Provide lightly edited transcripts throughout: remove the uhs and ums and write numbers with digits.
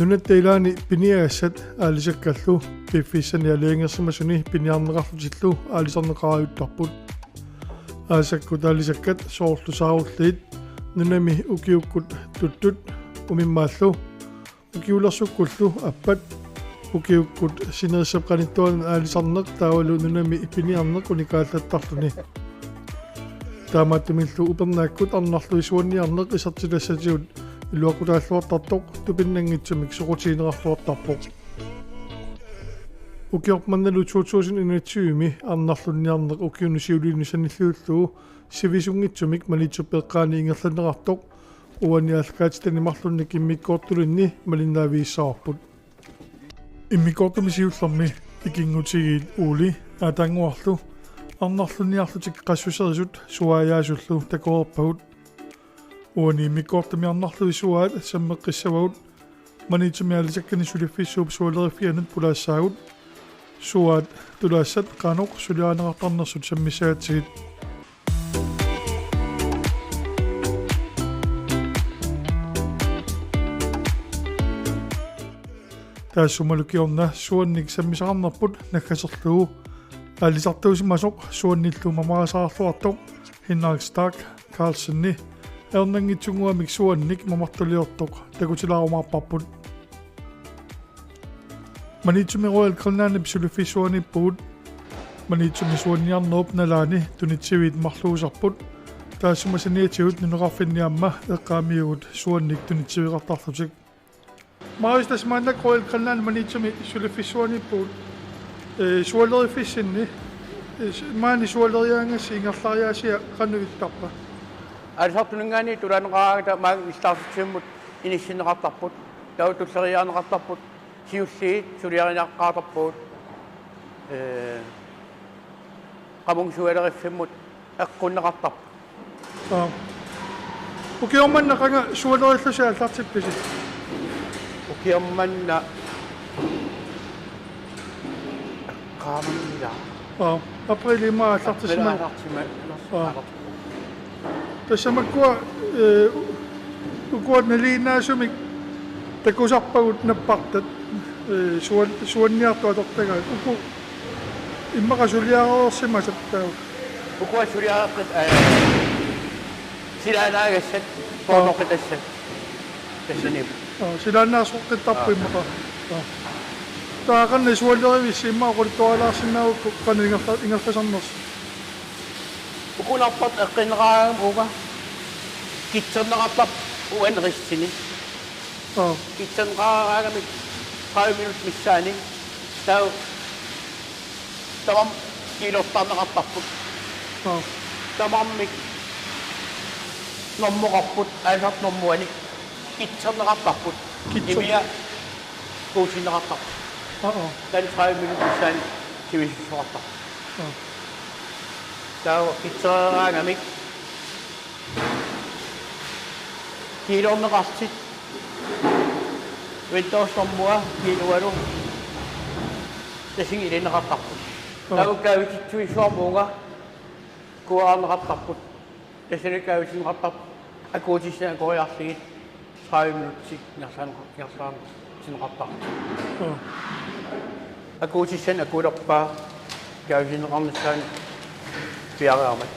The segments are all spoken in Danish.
Nunatteilani piniaassat aalisakkallu piffissani aliangersimasuni piniarneqarlutillu aalisarneqaraajuttarput aasakku taalisakkat soorlusaarulliit nunami ukiukkut tuttut umimmaallu ukiulersukkullu appat ukiukkut sinerisseqqanittuan aalisarneq taavalu nunami piniarneq unikaallattarluni taamaattumillu upernaakut arnarlu isuanniarneq isartilassatiut iluaqutaalluartartoq tupinnangitsumik soqutiinerarluartarpoq ukiormannalu 2021 arnarlunniarneq ukiunusiuliinusanilluullugu sivisuнгitsumik malitsupeqqaani ingerlanerartoq uaniaalkaatitanimarlunni kimmikkoortulunni malinaaviissarput immikkoortumisiullermi ikingutigiit uuli aataanguarlu arnarlunniarlutik qassuserisut suaajaasullu takoorpagut uani immikkoortumiarnarlu isuaat sammeqqissavagut manitsumi suliffissuup sualerifianut pulaassaagut suaat tulaassat qaanoq suliaanerartarnersut sammissaatsigit taassumalukiorna suannik sammisaqarnerput nakkaserlugu aalisartuusimasoq suannillu mamarasaarluartoq Henrik Stark Carlsenni ernangitsunguamik suannik mamartuliortoq takutilaarumaarparput manitsumi royal grønlandip sulifissuanippugut manitsumi suanniarnerup nalaani tunitsiviit marluusarput taassumasaniatigut nuneqarfinniamma eqqaamiugut suannik tunitsiviqartarlutik maristas mannak royal grønland manitsumi sulifissuanippugut sualerifissinni maani sualeriaangassi ingerlariaasia qanuvittarpa алисартунгаани тулаанеқараагата мааг истаарсиммут инissинеқартарпут таутуллериаарнеқартарпут сиуллиит сулиаринааққаатарпут qamungsualeriffimmut аққуннеқартарп ukiormanna qanga sualerillусааллартипписи ukiormanna qaamannila априлима аллартисма тассамаккуа укуатналиинаасумик такусарпагут наппартат суанниартуатортагаат уку иммакасулиареерсимасат таа укуасулиареққит силаанаагассат поорноқитассат тассанип силаанаасоққиттарпу иммақа таақанна суалеривиссиммаа қултуалаарсинаагукку қана ингерласарнерс укунарпат эққинераагам уга китсернеқартап уанериссини китсернеқараагамик 30 минут миссаани тау тавам килортарнеқартарпут тамаммик номмоқарпут аасарт номмуани китсернеқартарпут имиа коучинеқартарпут тан 30 минут миссаани кивиссуартар тау китсераагамик килорнеқартит винтоорсормуа килуалу тасинги илинеқартарпут тау кавититуисуармуунга куаарнеқартарпут тасинекавитинеқартар акуутиссаа кориарлигит 30 минутсик нерсаанеқартиарлаама синеқартар акуутиссан акулерпаа кавитинеқарнссаани пиареармат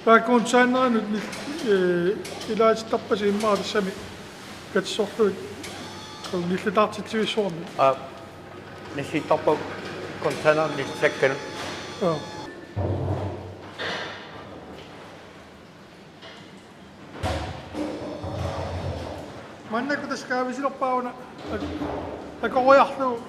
таакуунсааneranut илаатиттарпаси иммаалиссами катсорлуит ниллитаартитсивиссуарми ниситтарпа контейнер нисаккана маннаку таскаависилерпауна акориарлу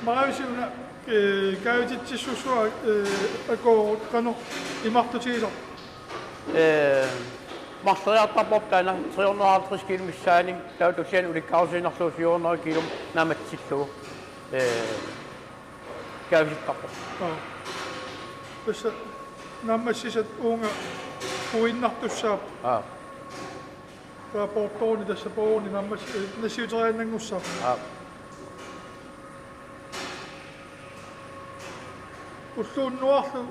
마을시우나 käytitsissusua ako kano imartutiila Marseriartarportaana 350 kilomissaani tautusian ulikkarusiinarluusiorneri kilom namatsilluu käytittarpo tässä nammassisat uunga puinnartussaap raportooni tässä pooni nammas nasiuteriannangussa ulluunnuarlu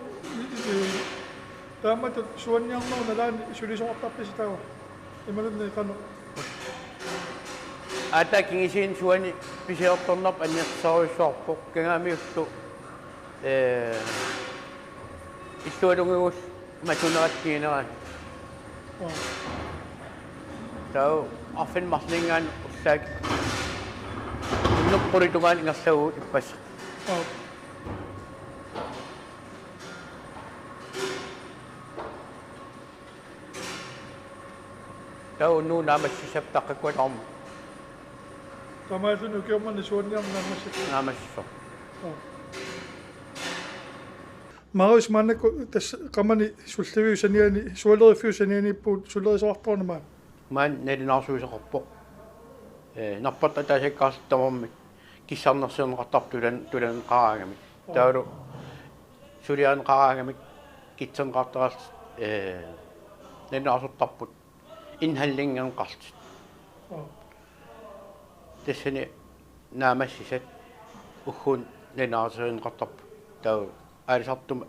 taamata suanniarnerna laan sulisoortarpisitawa imalunni qanu ata kingisiin suani pisiortornarp anniarsaruissuarpo kangamiullu issualunguus matuneratkiineraan tau afin maslingaan ussaak unnerpuritugaan ingerlagu ippas tau nu namassisap taqakualarmu tamaalunu kiormanni suanniarna nammassit namassisor Maris manne tässä kamani sulliviusaniani suolerifiusaniani puut sullerisoartornamaan man nelinarsuisoqorpo narpat taasakkaartamormi kissarnersiorneqartartulan tulan qaraangami taalu suliaan qaraangami kitsenqartaras nelinarsortarput inhallingan qartit tassani naamassisat ukhun nelinarsiorneqartarpu taalu aalisartuma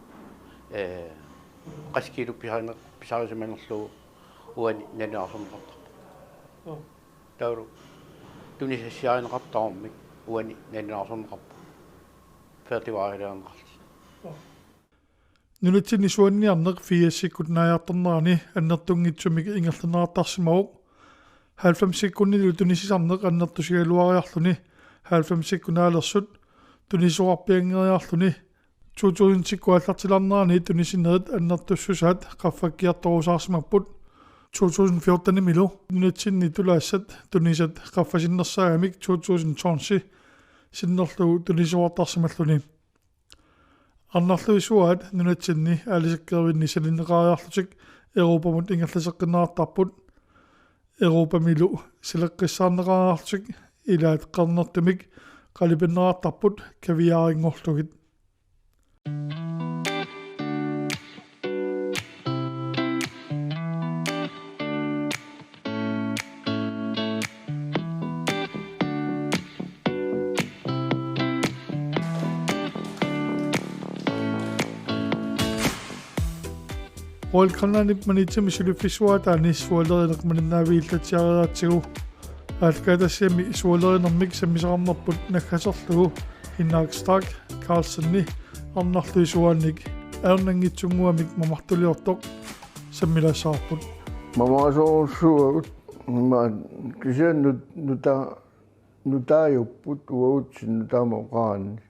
qaskilu pisarisemangerlugu uani nelinarsorneqartarpu taalu tunisassiarineqartarummi uani nelinarsorneqarpu fertivaarileerneqarti nulitsinni suanniarneq fiassikkut naajartornerani annertungitsumik ingerlerneraartarsimauq 90 sekkunnilu tunisisarneq annertusigaluariarluni 90 sekkunnaalersut tunisuarpiangeriarluni 2000 tunisinerit annertussusaat qaffakkiartorusaarsimapput 2014 milu nulitsinni tulaassat tunisat qaffasinnerasaamik 2020 sinnerlugu tunisuartarsimalluni Arnarluisuat nunatsinni aalisakkervinni salinneqaariarlutik Europamut ingerlaseqqinnaartarput Europamilu sileqqissaarneqaariarlutik ilaat qarnertumik qalipinnerartarput kaviaaringorlugit Olkananip manitsimi sulifisuataani suolerineqmaninaaviillatsiariaatigu aalkaatassiami suolerinermik sammisaqarnerput nakkaserlugu Hinnakstak Carlsenni arnarluisuannik aernangitsunguamik mamartuliortoq sammilassaarput mamaasoorsuagut kisian nutaajupput uautsin nutaamoqaanni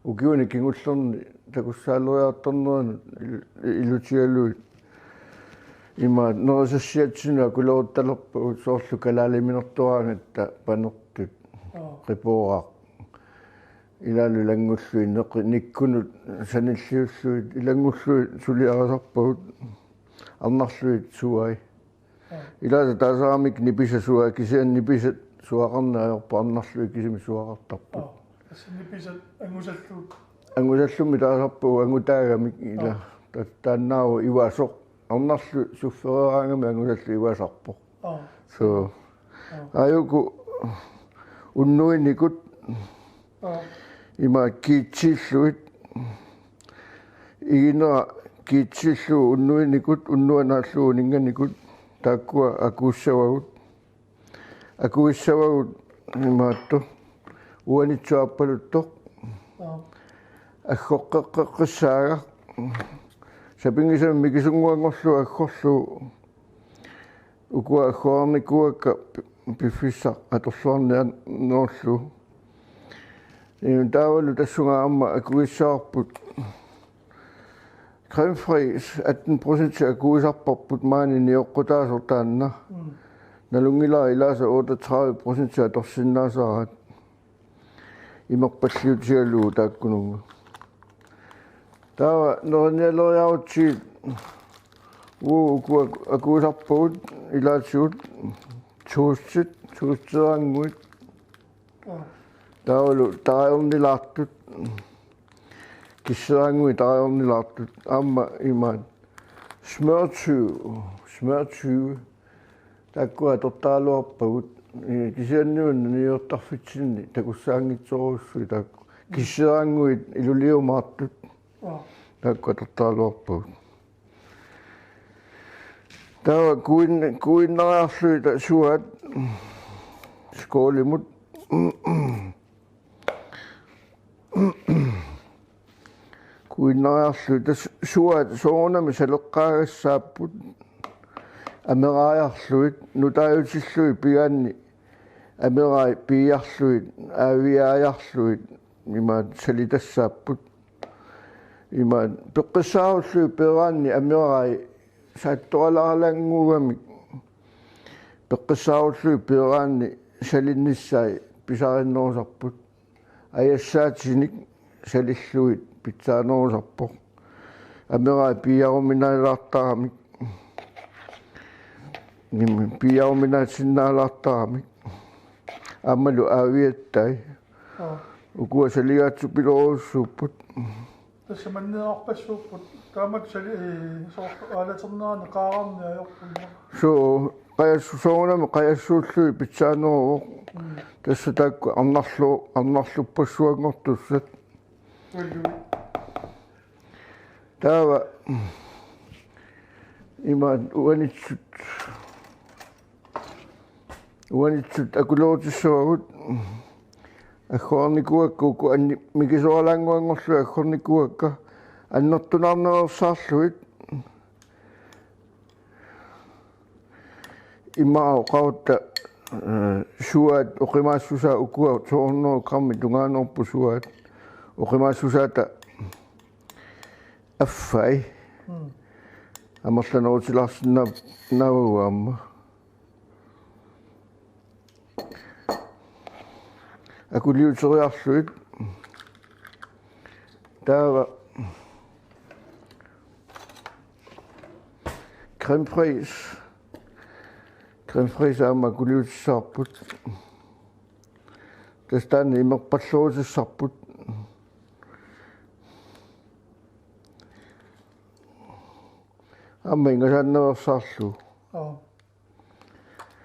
ukiuni kingullerni takussaaleriartorneranu ilutigaluit ima nerisassiatsina kuleruttalerput soorlu kalaaliminertuaangatta panertut ripooraq ilaalu langulluin nikkunut sanilliulluit ilangulluit suliarasarpagut arnarluit suai ilaasa taasaramik nipisa suai kisian nipisa suaqarnaajorpa arnarluit kisimi suaqartarput nipisat angusalluut angusallumi taasarpu angutaagamik ila taannaaru iwasoq arnarlu sufferaangami angusallu iwasarpoq so ayuku unnuinikut ima kiitsilluit iginera kiitsillu unnuinikut unnuanaallu ninganikut taakkua akuissavagut imaattu uanitsuarpaluttoq аггоққеққиссаага сапингисам микисунгуангорлу аггорлу укуа аггоарникуакка пиффисса аторлуарниан нооллу таавалу тассунгаамма акуиссаарпут cremefri 18% акуисарпарпут маани ниоққутаасортаанна налунгилаа илааса 38% аторсиннаасараат имерпаллиутигалуу тааккунугу Tawa nornialoriarutsiit akuusarpugut ilaatigut tuussiranguit taulu taraornilaartut kisserangui taraornilaartut amma imaat smørtyve takkua tortaaluarpagut kisianniunna niortarfitsinni takussaangitsoruussui takku kisseranguit iluliumaartut takkua tortaaluarpagut tawa kuinnariarlui suat skoolimut kuinnariarlui suat soornami saleqqaagassaaput ameraajarluit nutaajutillui piganni amerai piiarluit aaviaajarluit imaat salitassaaput imaat peqqissaarullui peraanni amerai saattoralaralangugami peqqissaarullui peraanni salinnissai pisarinnoorsarput ajassaatinik salilluit pitsaanorusarpoq amerai piiaruminaalaartaramik piiaruminaatsinnaalaartaramik ammalu aaviattai ukua saligaatsupiloruussuupput tässä manniarpassuupput taamak sali sooralaternaana qaararniajorpulma so qayassu soonami qayassuullui pitsaanorooq tässä taakku arnarluppassuangortussat taava imaat uanitsut akulootissuagut aggoornikuakku anni mikisoralanguangorlu aggoornikuakka annertunarnersaarluit imao qautta suat oqimaassusa ukua soornoo qammi tungaanorpu suat oqimaassusaata affai amarlanerutilarsinna nauamma akuliuteriarluit taava crème fraise aama akuliutissarput tastaani imerpalluutissarput amma ingasaanneversaarlu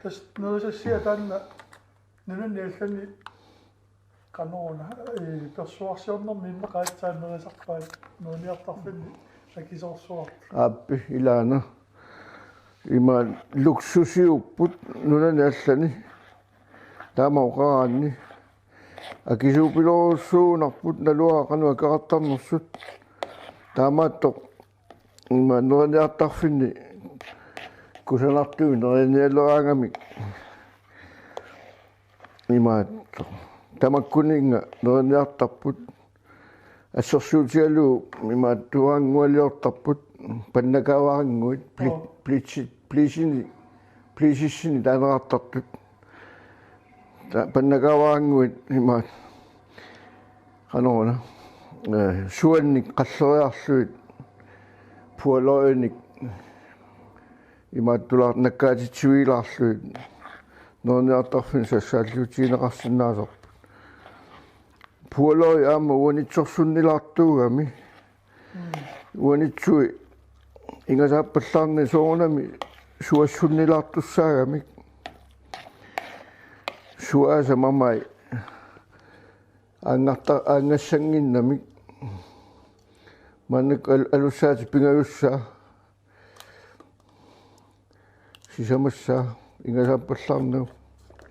tas nerusassia taanna nununniallani qanoona persuarsiornermi immaqaatsaannerisarpaat nuuniartarfinni akisorsuart aappi ilaana ima luksusiupput nunaniallani taamauqaraanni akisuupilorussuunarput naluaqanu akaqartarnersut taamaattoq ima nuraniartarfinni kusanartui nuranialloraangami imaat tamakkuninga nuraniartarput assersuutialu imaat tuangualiortarput pannakavaranguit pliisissini taanerartartut pannakavaranguit imaat qanoona suannik qalleriarluit pualoinik imaat tulaart nakkaatitsiviilaarluit nuraniartarfin sassaalluutiineqarsinnaasarput pualoi aama uanitsorsunnilaartuugami uanitsui ingasaappallaarni soornami suassunnilaartussaagami suaasa mamai aangassanginnamik mannik alussaati pingayussaa sisamassaa ingasaappallaarnau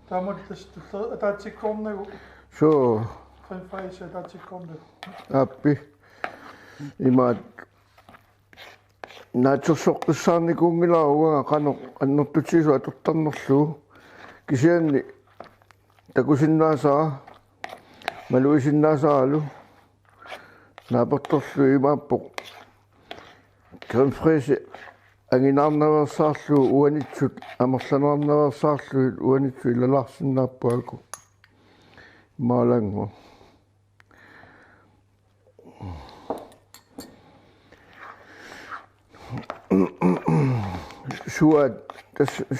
taamat ataatsikkornagu so qanfaisa ataatsikkornagu appi imaat naatsorsoqqissaarnikungilaruga qanoq annertutisu atortarnerluu kisianni takusinnaasaa maluisinnaasaaralu naapertorlu imaappoq crème fraise anginaarnaversaarlu uanitsut amerlanerarnaversaarlu uanitsu ilalaarsinnaappuaku maalango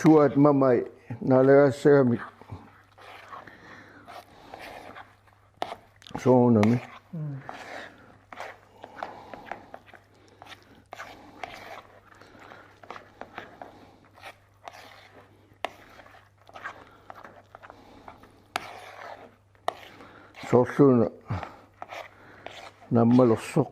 suat mamai nalagassagami soonami sorluuna nammalorsoq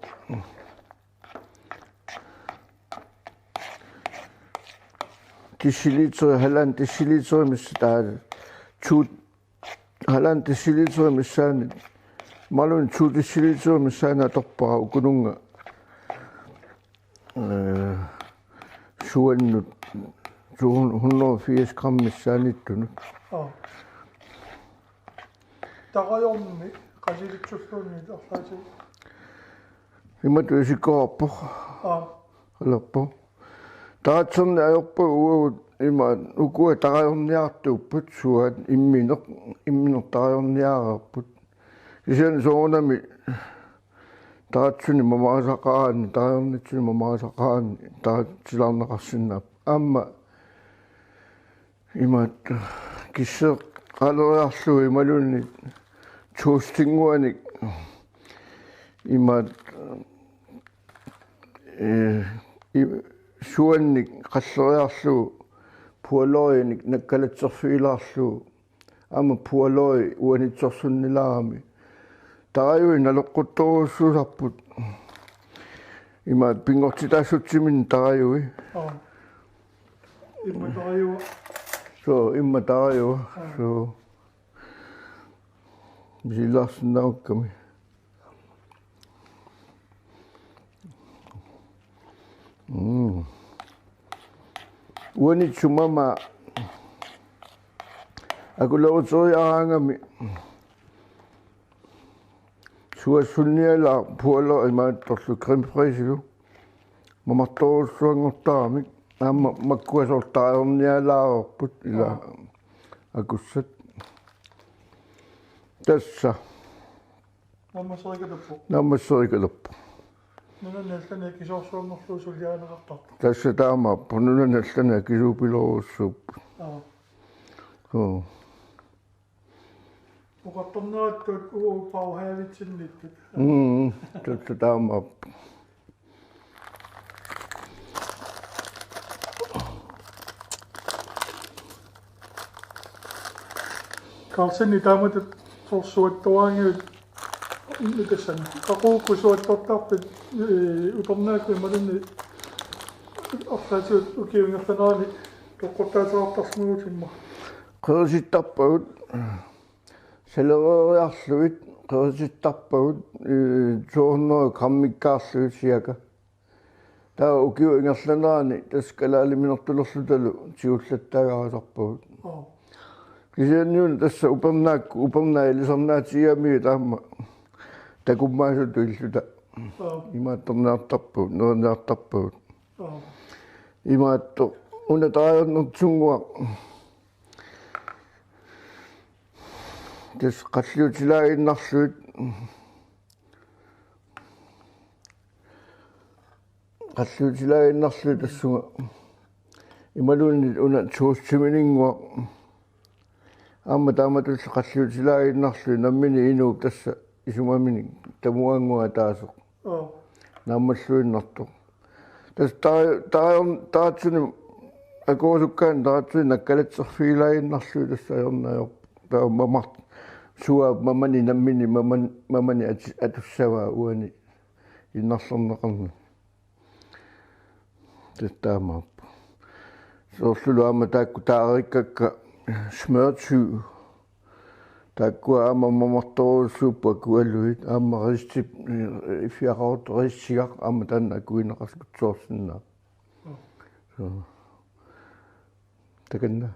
tissiliteri halan tissiliteri mistaa tuut halan tissiliteri missaani malun tuut tissiliteri missaana torpara ukununga suannut 180 gram missaanittunut taqajornumi qasilitsulluunni arlaati imatu isikkoorpo alappo taatserni ajorpa uagut ima ukua taqajorniartuupput suat immineq taqajorniaarerput isen soonami taatsuni mamaasaqaani taqajornitsuni mamaasaqaani taatsilarneqarsinnaap amma imat kisseq qaleriarlu imalunni tuustinguanik imat suannik qalleriarlu pualorinik nakkalatserfiilaarlu ama pualori uanitsorsunnilaarami taajui naloqquttorussuusarput ima pingortitaassutsimin taajui imma taajua so imma taajua so misilaarsinnaukkami uanitsumama akulautoriaraangami suassunniala pualo imaattorlu creme fraisilu mamartorussuangortaramik aamma makkuasortaajornialaarorput ila akussat tassa nammasserikalappu nunannallani kisorsuammerlu sullianeqartar tassa taamaappu nunannallani kisuupilorussuuppu uqartornerattuut uuppauhaavitsinnittut tassa taamaappu Karlsson taamatut sorsuattuaangiut inutassan qaquukkusuattortarput utornaakku malunni arlaasuut ukiungertanaani toqqortaaserartarsmuutimma qersittarpagut saleriarluit qersittarpagut 200 grammikkaarluit siaka taa ukiungerlanaani taskalaaliminartulerlutalu tigullattaagaasarpagut kisianniun tässä upernailisernaatiami taamma takummaasut illuta imaattornaartarput nernaartarput imaattor una taajornertungua tas qalluutilaaginnarluit tassunga imaluunni una tuussimininngua amma taamatul qalluutilaaginnarlu nammini inuup tassa isumamini tamuangua taasoq nammalluinnartoq tas taatsuni akuusukkaan taatsuni nakkalatserfiilaaginnarlu tassa ajornaajor taamamart suwa mamani nammini mamani atussava uani innarlerneqarna tastaamaappa soorlulu amma taakku taarikkakka smørtyv takkua amma mamartorussuuppa kualluit amma ristip fiaqort rissiaq amma tanna kuineqarskutsoorsinnaa so takanna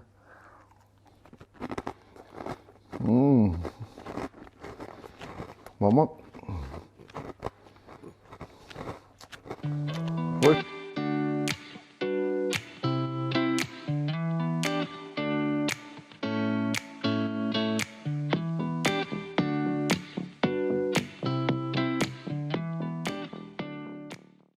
mama